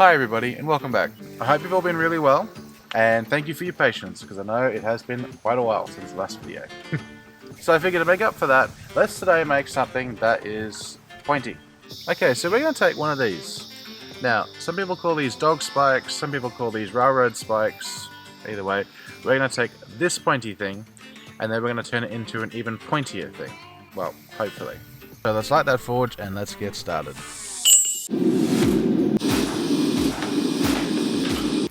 Hi everybody and welcome back. I hope you've all been really well and thank you for your patience because I know it has been quite a while since the last video. So I figured to make up for that, let's today make something that is pointy. Okay, so we're going to take one of these. Now, some people call these dog spikes, some people call these railroad spikes. Either way, we're going to take this pointy thing and then we're going to turn it into an even pointier thing. Well, hopefully. So let's light that forge and let's get started.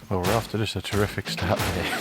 Well, we're off to just a terrific start there.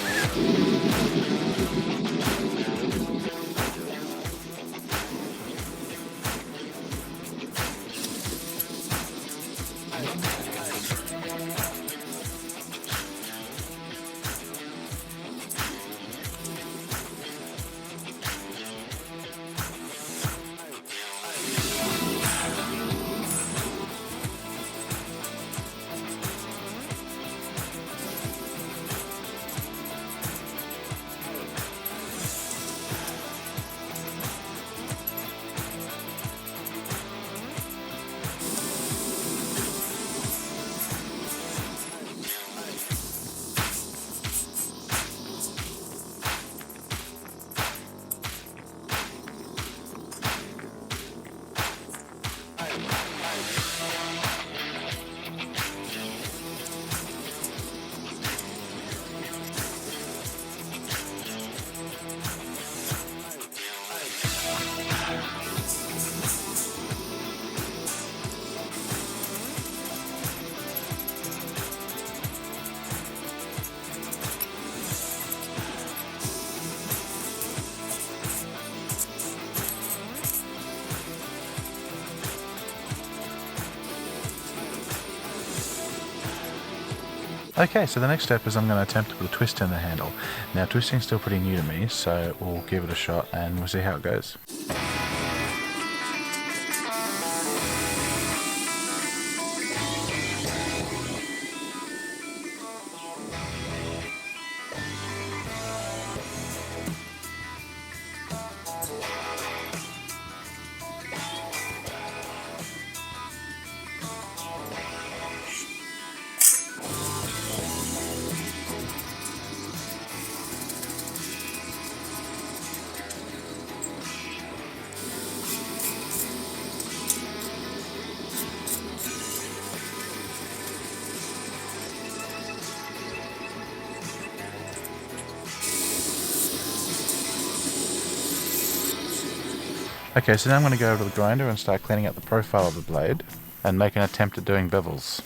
Okay, so the next step is I'm going to attempt to put a twist in the handle. Now twisting's still pretty new to me, so we'll give it a shot and we'll see how it goes. Okay, so now I'm going to go over to the grinder and start cleaning up the profile of the blade and make an attempt at doing bevels.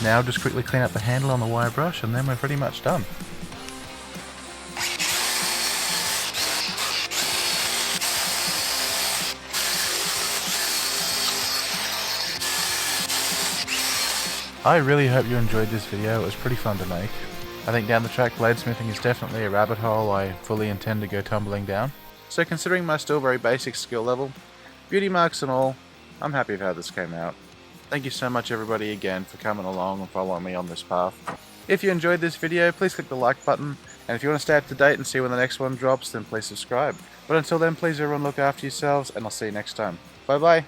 Now just quickly clean up the handle on the wire brush and then we're pretty much done. I really hope you enjoyed this video. It was pretty fun to make. I think down the track bladesmithing is definitely a rabbit hole I fully intend to go tumbling down. So considering my still very basic skill level, beauty marks and all, I'm happy with how this came out. Thank you so much everybody again for coming along and following me on this path. If you enjoyed this video, please click the like button, and if you want to stay up to date and see when the next one drops, then please subscribe. But until then, please everyone look after yourselves, and I'll see you next time. Bye bye!